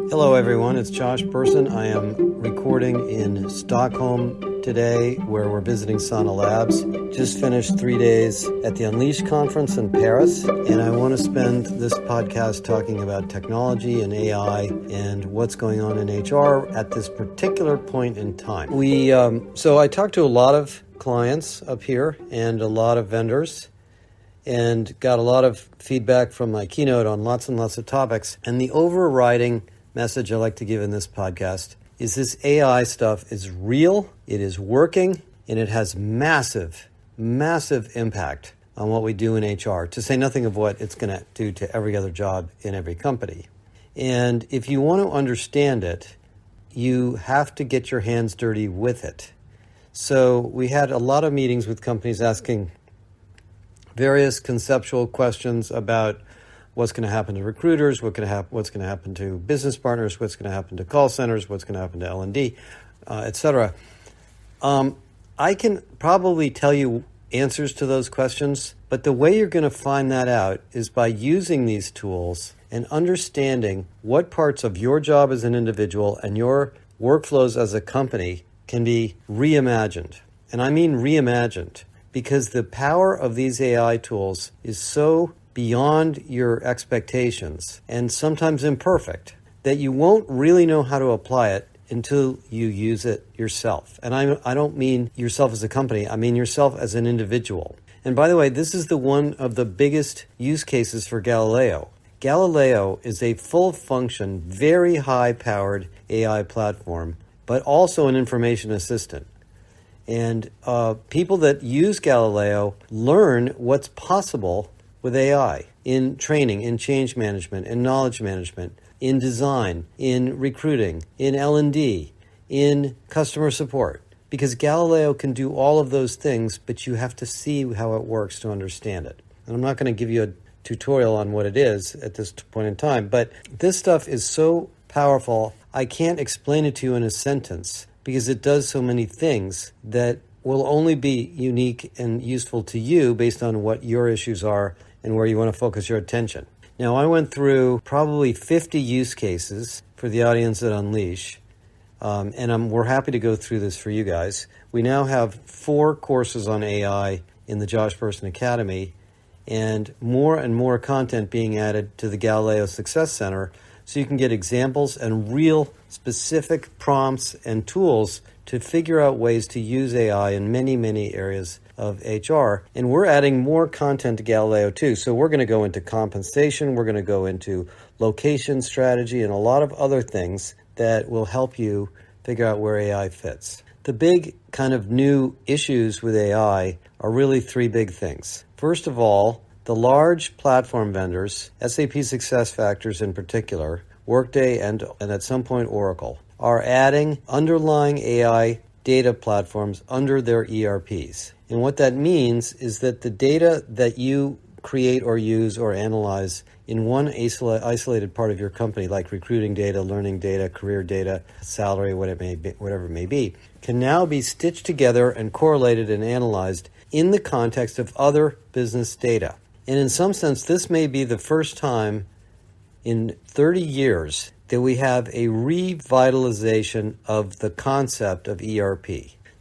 Hello everyone, it's Josh Person. I am recording in Stockholm today where we're visiting Sana Labs. Just finished 3 days at the Unleash conference in Paris, and I want to spend this podcast talking about technology and AI and what's going on in HR at this particular point in time. So I talked to a lot of clients up here and a lot of vendors, and got a lot of feedback from my keynote on lots and lots of topics. And the overriding message I like to give in this podcast is this AI stuff is real, it is working, and it has massive, massive impact on what we do in HR, to say nothing of what it's going to do to every other job in every company. And if you want to understand it, you have to get your hands dirty with it. So we had a lot of meetings with companies asking various conceptual questions about what's going to happen to recruiters, what's going to happen to business partners, what's going to happen to call centers, what's going to happen to L&D, etc. I can probably tell you answers to those questions, but the way you're going to find that out is by using these tools and understanding what parts of your job as an individual and your workflows as a company can be reimagined. And I mean reimagined, because the power of these AI tools is so beyond your expectations and sometimes imperfect that you won't really know how to apply it until you use it yourself. And I don't mean yourself as a company, I mean yourself as an individual. And by the way, this is the one of the biggest use cases for Galileo. Galileo is a full-function, very high-powered AI platform, but also an information assistant. And people that use Galileo learn what's possible with AI in training, in change management, in knowledge management, in design, in recruiting, in L&D, in customer support. Because Galileo can do all of those things, but you have to see how it works to understand it. And I'm not going to give you a tutorial on what it is at this point in time, but this stuff is so powerful, I can't explain it to you in a sentence, because it does so many things that will only be unique and useful to you based on what your issues are and where you want to focus your attention. Now, I went through probably 50 use cases for the audience at Unleash, and we're happy to go through this for you guys. We now have 4 courses on AI in the Josh Person Academy, and more content being added to the Galileo Success Center, so you can get examples and real specific prompts and tools to figure out ways to use AI in many, many areas of HR. And we're adding more content to Galileo too. So we're going to go into compensation, we're going to go into location strategy, and a lot of other things that will help you figure out where AI fits. The big kind of new issues with AI are really 3 big things. First of all, the large platform vendors, SAP SuccessFactors in particular, Workday and at some point Oracle, are adding underlying AI data platforms under their ERPs. And what that means is that the data that you create or use or analyze in one isolated part of your company, like recruiting data, learning data, career data, salary, whatever it may be, can now be stitched together and correlated and analyzed in the context of other business data. And in some sense, this may be the first time in 30 years that we have a revitalization of the concept of ERP.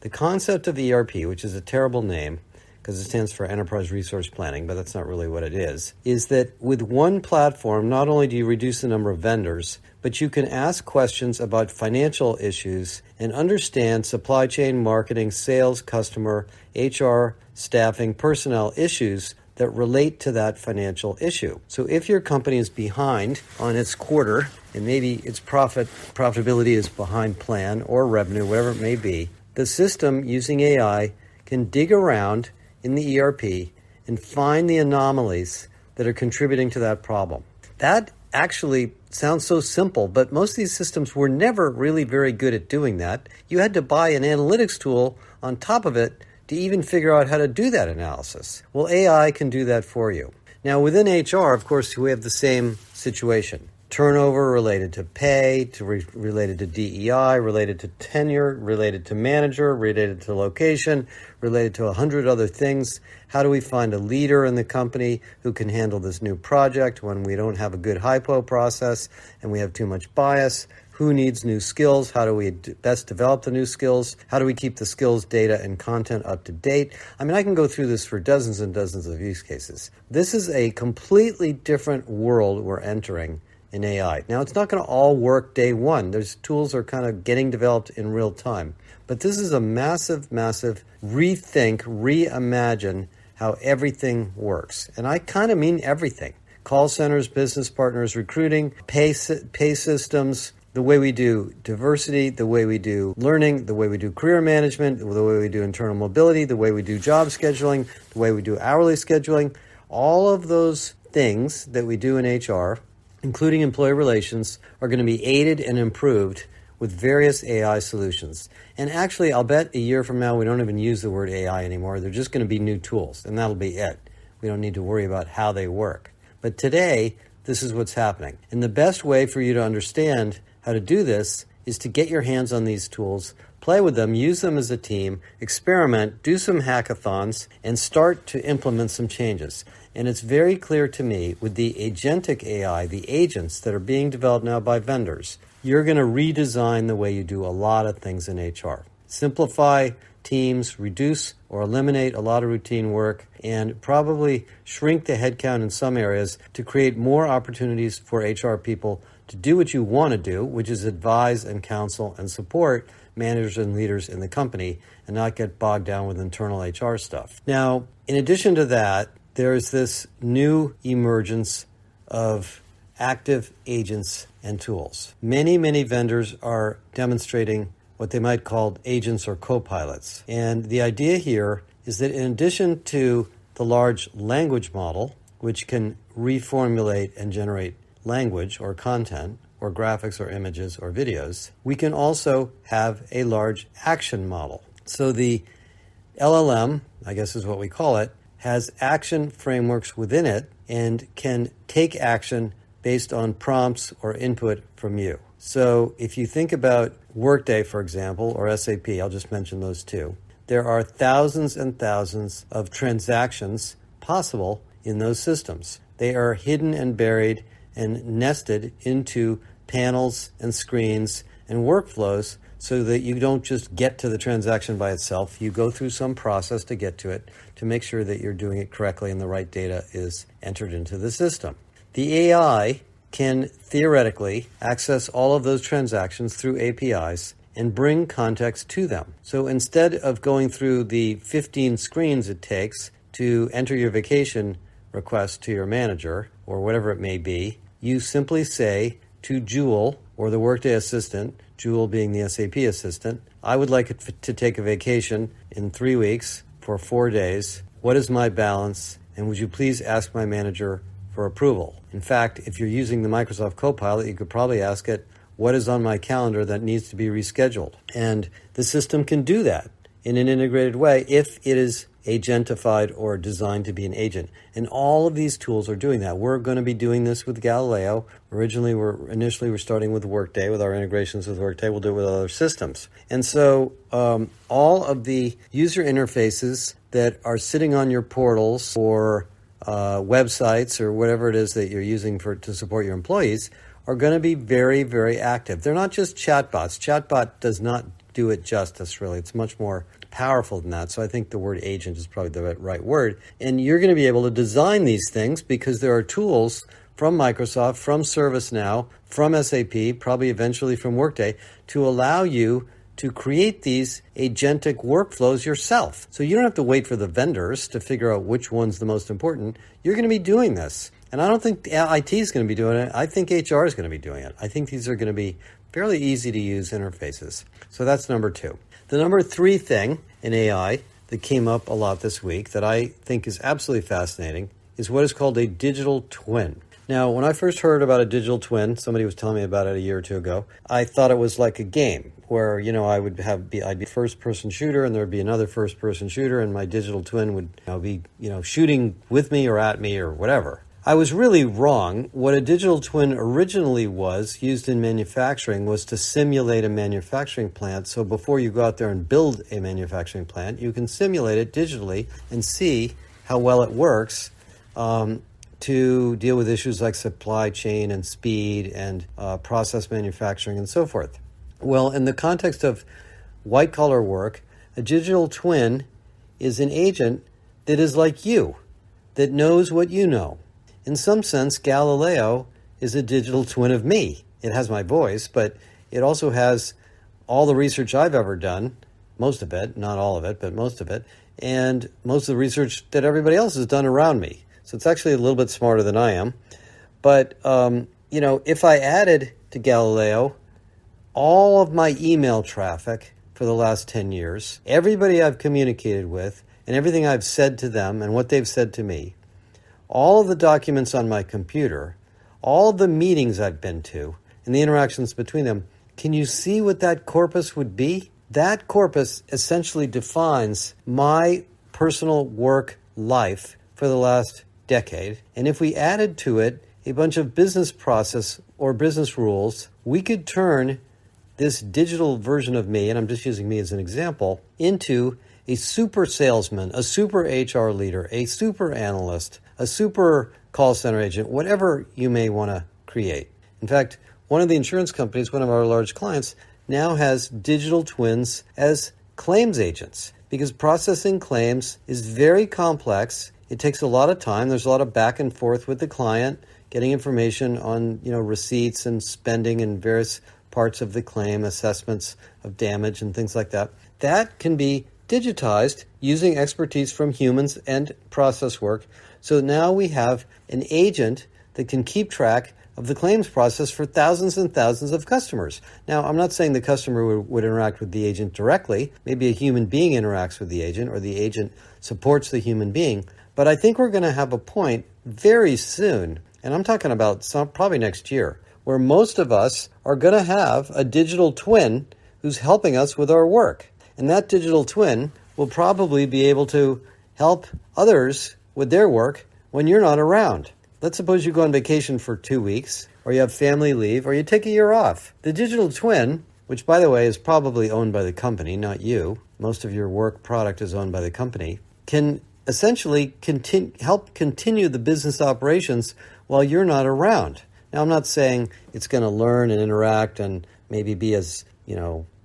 The concept of ERP, which is a terrible name because it stands for Enterprise Resource Planning, but that's not really what it is that with one platform, not only do you reduce the number of vendors, but you can ask questions about financial issues and understand supply chain, marketing, sales, customer, HR, staffing, personnel issues that relate to that financial issue. So if your company is behind on its quarter, and maybe its profitability is behind plan or revenue, whatever it may be, the system using AI can dig around in the ERP and find the anomalies that are contributing to that problem. That actually sounds so simple, but most of these systems were never really very good at doing that. You had to buy an analytics tool on top of it to even figure out how to do that analysis. Well, AI can do that for you. Now, within HR, of course, we have the same situation. turnover, related to pay, related to DEI, related to tenure, related to manager, related to location, related to 100 other things. How do we find a leader in the company who can handle this new project when we don't have a good hypo process and we have too much bias? Who needs new skills? How do we best develop the new skills? How do we keep the skills, data, and content up to date? I mean, I can go through this for dozens and dozens of use cases. This is a completely different world we're entering in AI. Now, it's not going to all work day one. Those tools are kind of getting developed in real time. But this is a massive, massive rethink, reimagine how everything works. And I kind of mean everything. Call centers, business partners, recruiting, pay systems, the way we do diversity, the way we do learning, the way we do career management, the way we do internal mobility, the way we do job scheduling, the way we do hourly scheduling. All of those things that we do in HR, including employee relations, are going to be aided and improved with various AI solutions. And actually, I'll bet a year from now we don't even use the word AI anymore. They're just going to be new tools, and that'll be it. We don't need to worry about how they work. But today, this is what's happening. And the best way for you to understand how to do this is to get your hands on these tools, play with them, use them as a team, experiment, do some hackathons, and start to implement some changes. And it's very clear to me with the agentic AI, the agents that are being developed now by vendors, you're going to redesign the way you do a lot of things in HR. Simplify teams, reduce or eliminate a lot of routine work, and probably shrink the headcount in some areas to create more opportunities for HR people to do what you want to do, which is advise and counsel and support managers and leaders in the company and not get bogged down with internal HR stuff. Now, in addition to that, there's this new emergence of active agents and tools. Many, many vendors are demonstrating what they might call agents or co-pilots. And the idea here is that in addition to the large language model, which can reformulate and generate language or content or graphics or images or videos, we can also have a large action model. So the LLM, I guess is what we call it, has action frameworks within it and can take action based on prompts or input from you. So if you think about Workday, for example, or SAP, I'll just mention those two, there are thousands and thousands of transactions possible in those systems. They are hidden and buried and nested into panels and screens and workflows so that you don't just get to the transaction by itself. You go through some process to get to it to make sure that you're doing it correctly and the right data is entered into the system. The AI can theoretically access all of those transactions through APIs and bring context to them. So instead of going through the 15 screens it takes to enter your vacation request to your manager or whatever it may be, you simply say to Joule or the Workday assistant, Joule being the SAP assistant, I would like it to take a vacation in 3 weeks for 4 days. What is my balance? And would you please ask my manager for approval? In fact, if you're using the Microsoft Copilot, you could probably ask it, what is on my calendar that needs to be rescheduled? And the system can do that in an integrated way if it is agentified or designed to be an agent. And all of these tools are doing that. We're going to be doing this with Galileo. Initially we're starting with Workday, with our integrations with Workday. We'll do it with other systems. And so all of the user interfaces that are sitting on your portals or websites or whatever it is that you're using to support your employees are going to be very, very active. They're not just chatbots. Chatbot does not do it justice, really. It's much more powerful than that. So I think the word agent is probably the right word. And you're going to be able to design these things because there are tools from Microsoft, from ServiceNow, from SAP, probably eventually from Workday, to allow you to create these agentic workflows yourself. So you don't have to wait for the vendors to figure out which one's the most important. You're going to be doing this. And I don't think IT is going to be doing it. I think HR is going to be doing it. I think these are going to be fairly easy to use interfaces. So that's number 2. The number 3 thing in AI that came up a lot this week that I think is absolutely fascinating is what is called a digital twin. Now, when I first heard about a digital twin, somebody was telling me about it a year or two ago, I thought it was like a game where, I'd be first-person shooter and there would be another first-person shooter and my digital twin would be shooting with me or at me or whatever. I was really wrong. What a digital twin originally was, used in manufacturing, was to simulate a manufacturing plant. So before you go out there and build a manufacturing plant, you can simulate it digitally and see how well it works to deal with issues like supply chain and speed and process manufacturing and so forth. Well, in the context of white-collar work, a digital twin is an agent that is like you, that knows what you know. In some sense, Galileo is a digital twin of me. It has my voice, but it also has all the research I've ever done, most of it, not all of it, but most of it, and most of the research that everybody else has done around me. So it's actually a little bit smarter than I am. But, if I added to Galileo all of my email traffic for the last 10 years, everybody I've communicated with, and everything I've said to them and what they've said to me, all of the documents on my computer, all of the meetings I've been to, and the interactions between them, can you see what that corpus would be? That corpus essentially defines my personal work life for the last decade. And if we added to it a bunch of business process or business rules, we could turn this digital version of me, and I'm just using me as an example, into a super salesman, a super HR leader, a super analyst, a super call center agent, whatever you may want to create. In fact, one of the insurance companies, one of our large clients, now has digital twins as claims agents because processing claims is very complex. It takes a lot of time. There's a lot of back and forth with the client, getting information on, receipts and spending and various parts of the claim, assessments of damage and things like that. That can be digitized using expertise from humans and process work. So now we have an agent that can keep track of the claims process for thousands and thousands of customers. Now, I'm not saying the customer would interact with the agent directly. Maybe a human being interacts with the agent or the agent supports the human being. But I think we're going to have a point very soon, and I'm talking about probably next year, where most of us are going to have a digital twin who's helping us with our work. And that digital twin will probably be able to help others with their work when you're not around. Let's suppose you go on vacation for 2 weeks, or you have family leave, or you take a year off. The digital twin, which by the way is probably owned by the company, not you, most of your work product is owned by the company, can essentially help continue the business operations while you're not around. Now, I'm not saying it's going to learn and interact and maybe be as,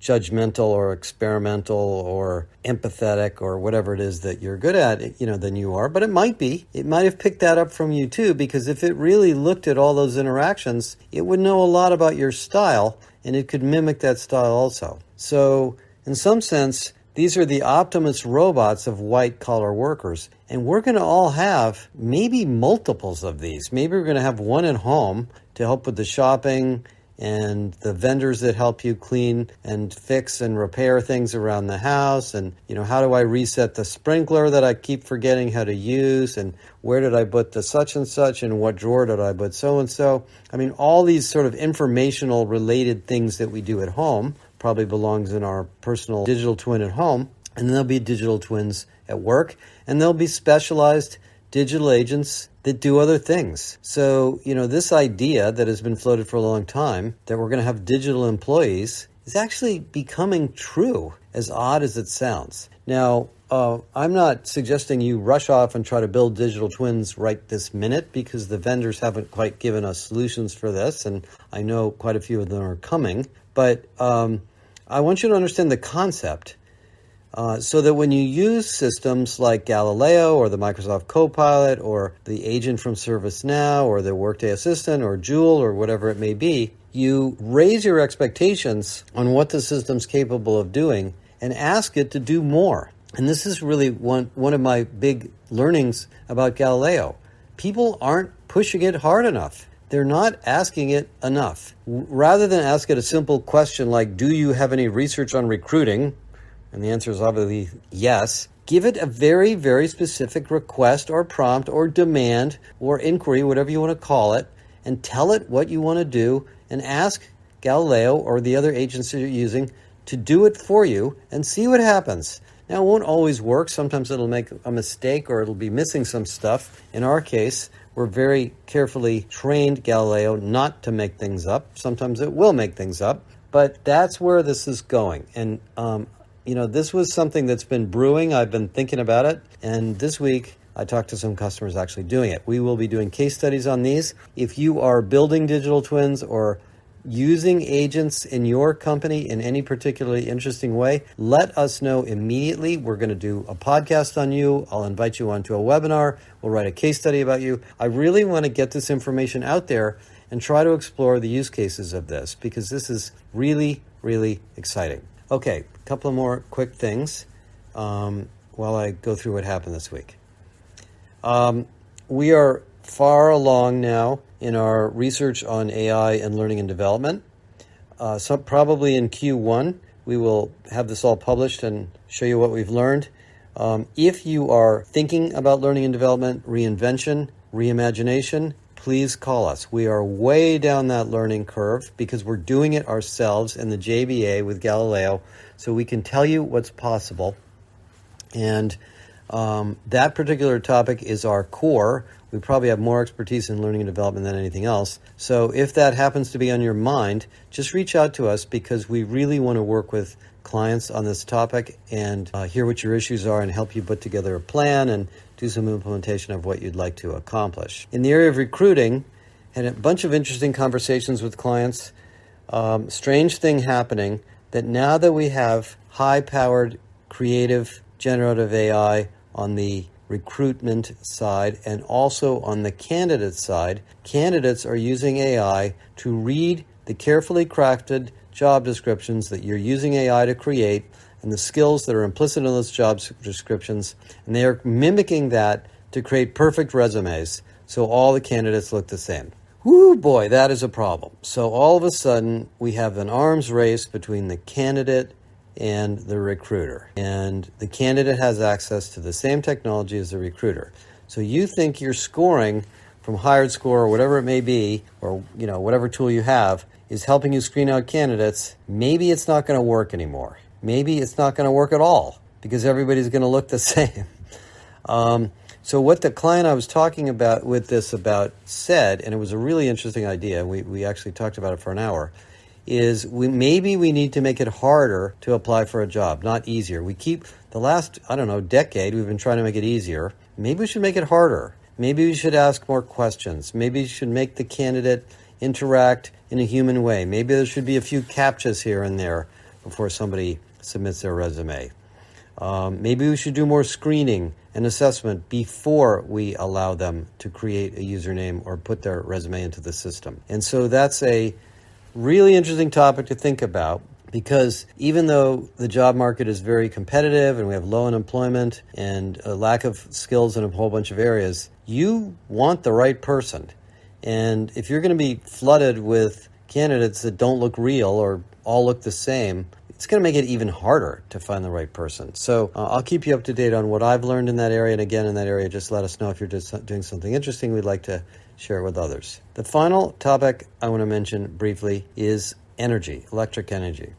judgmental or experimental or empathetic or whatever it is that you're good at, than you are. But it might be. It might have picked that up from you too, because if it really looked at all those interactions, it would know a lot about your style and it could mimic that style also. So in some sense, these are the Optimus robots of white-collar workers. And we're going to all have maybe multiples of these. Maybe we're going to have one at home to help with the shopping and the vendors that help you clean and fix and repair things around the house. And, how do I reset the sprinkler that I keep forgetting how to use? And where did I put the such and such? And what drawer did I put so and so? I mean, all these sort of informational related things that we do at home probably belongs in our personal digital twin at home. And then there'll be digital twins at work. And there'll be specialized digital agents that do other things. So, this idea that has been floated for a long time, that we're going to have digital employees, is actually becoming true, as odd as it sounds. Now, I'm not suggesting you rush off and try to build digital twins right this minute, because the vendors haven't quite given us solutions for this, and I know quite a few of them are coming. But I want you to understand the concept. So that when you use systems like Galileo or the Microsoft Copilot or the agent from ServiceNow or the Workday Assistant or Joule or whatever it may be, you raise your expectations on what the system's capable of doing and ask it to do more. And this is really one of my big learnings about Galileo. People aren't pushing it hard enough. They're not asking it enough. Rather than ask it a simple question like, do you have any research on recruiting? And the answer is obviously yes. Give it a very, very specific request or prompt or demand or inquiry, whatever you want to call it, and tell it what you want to do and ask Galileo or the other agents that you're using to do it for you and see what happens. Now, it won't always work. Sometimes it'll make a mistake or it'll be missing some stuff. In our case, we're very carefully trained Galileo not to make things up. Sometimes it will make things up, but that's where this is going. And, this was something that's been brewing. I've been thinking about it. And this week, I talked to some customers actually doing it. We will be doing case studies on these. If you are building digital twins or using agents in your company in any particularly interesting way, let us know immediately. We're going to do a podcast on you. I'll invite you onto a webinar. We'll write a case study about you. I really want to get this information out there and try to explore the use cases of this because this is really, really exciting. Okay, a couple of more quick things while I go through what happened this week. We are far along now in our research on AI and learning and development. So probably in Q1, we will have this all published and show you what we've learned. If you are thinking about learning and development, reinvention, reimagination, please call us. We are way down that learning curve because we're doing it ourselves in the JBA with Galileo, so we can tell you what's possible. And that particular topic is our core. We probably have more expertise in learning and development than anything else. So if that happens to be on your mind, just reach out to us because we really want to work with clients on this topic and hear what your issues are and help you put together a plan and do some implementation of what you'd like to accomplish. In the area of recruiting, had a bunch of interesting conversations with clients. Strange thing happening that now that we have high-powered, creative, generative AI on the recruitment side and also on the candidate side, candidates are using AI to read the carefully crafted job descriptions that you're using AI to create and the skills that are implicit in those job descriptions, and they are mimicking that to create perfect resumes so all the candidates look the same. Whoo, boy, that is a problem. So all of a sudden, we have an arms race between the candidate and the recruiter. And the candidate has access to the same technology as the recruiter. So you think you're scoring from HiredScore or whatever it may be, or whatever tool you have, is helping you screen out candidates. Maybe it's not going to work anymore. Maybe it's not going to work at all because everybody's going to look the same. So what the client I was talking about with this about said, and it was a really interesting idea, we actually talked about it for an hour, is maybe we need to make it harder to apply for a job, not easier. We keep the last, decade, we've been trying to make it easier. Maybe we should make it harder. Maybe we should ask more questions. Maybe we should make the candidate interact in a human way. Maybe there should be a few captchas here and there before somebody submits their resume. Maybe we should do more screening and assessment before we allow them to create a username or put their resume into the system. And so that's a really interesting topic to think about because even though the job market is very competitive and we have low unemployment and a lack of skills in a whole bunch of areas, you want the right person. And if you're going to be flooded with candidates that don't look real or all look the same, it's going to make it even harder to find the right person. So I'll keep you up to date on what I've learned in that area. And again, in that area, just let us know if you're just doing something interesting. We'd like to share it with others. The final topic I want to mention briefly is energy, electric energy.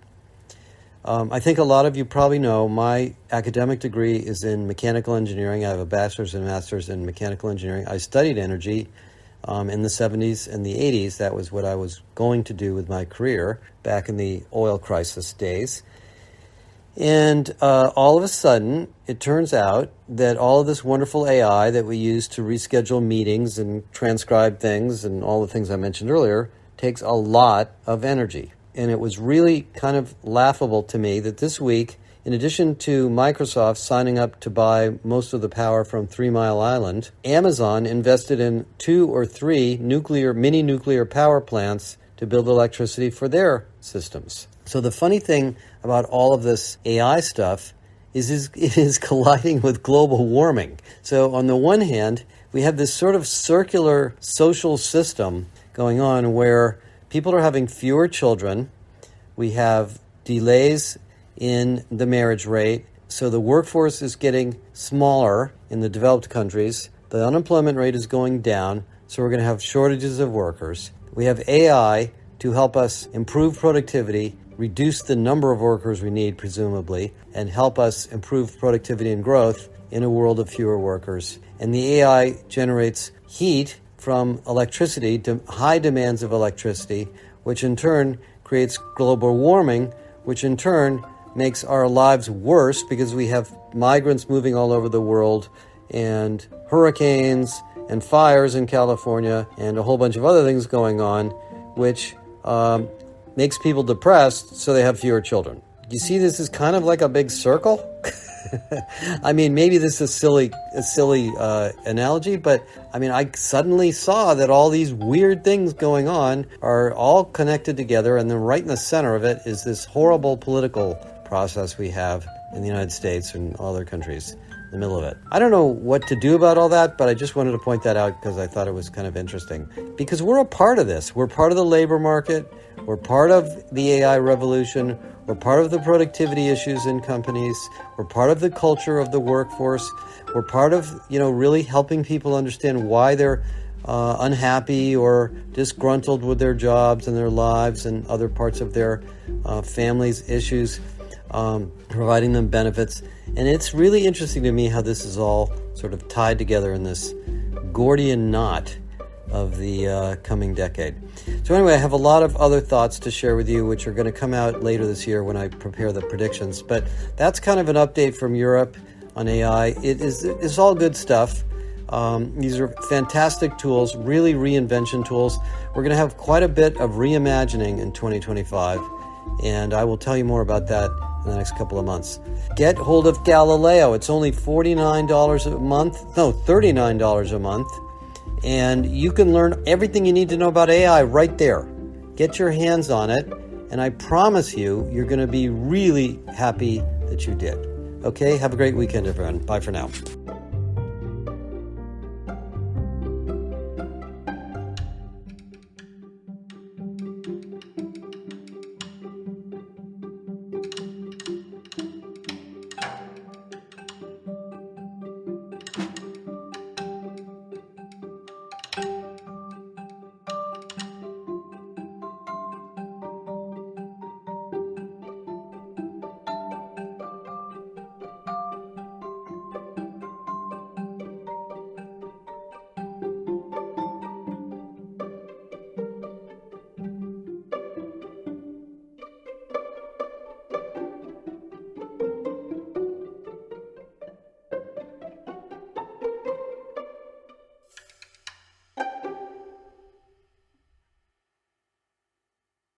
I think a lot of you probably know my academic degree is in mechanical engineering. I have a bachelor's and master's in mechanical engineering. I studied energy in the 70s and the 80s. That was what I was going to do with my career back in the oil crisis days. And all of a sudden, it turns out that all of this wonderful AI that we use to reschedule meetings and transcribe things and all the things I mentioned earlier takes a lot of energy. And it was really kind of laughable to me that this week, in addition to Microsoft signing up to buy most of the power from 3 Mile Island, Amazon invested in 2 or 3 mini nuclear power plants to build electricity for their systems. So the funny thing about all of this AI stuff is it is colliding with global warming. So on the one hand, we have this sort of circular social system going on where people are having fewer children. We have delays in the marriage rate. So the workforce is getting smaller in the developed countries. The unemployment rate is going down. So we're going to have shortages of workers. We have AI to help us improve productivity, reduce the number of workers we need, presumably, and help us improve productivity and growth in a world of fewer workers. And the AI generates heat from electricity, to high demands of electricity, which in turn creates global warming, which in turn makes our lives worse because we have migrants moving all over the world and hurricanes and fires in California and a whole bunch of other things going on, which makes people depressed, so they have fewer children. You see, this is kind of like a big circle. I mean, maybe this is a silly analogy, but I mean, I suddenly saw that all these weird things going on are all connected together, and then right in the center of it is this horrible political process we have in the United States and other countries in the middle of it. I don't know what to do about all that, but I just wanted to point that out because I thought it was kind of interesting. Because we're a part of this. We're part of the labor market. We're part of the AI revolution. We're part of the productivity issues in companies. We're part of the culture of the workforce. We're part of, really helping people understand why they're unhappy or disgruntled with their jobs and their lives and other parts of their families' issues, providing them benefits. And it's really interesting to me how this is all sort of tied together in this Gordian knot of the coming decade. So anyway, I have a lot of other thoughts to share with you, which are going to come out later this year when I prepare the predictions. But that's kind of an update from Europe on AI. It's all good stuff. These are fantastic tools, really reinvention tools. We're going to have quite a bit of reimagining in 2025, and I will tell you more about that in the next couple of months. Get hold of Galileo. It's only $49 a month. No, $39 a month. And you can learn everything you need to know about AI right there. Get your hands on it, and I promise you're going to be really happy that you did. Okay, have a great weekend, everyone. Bye for now.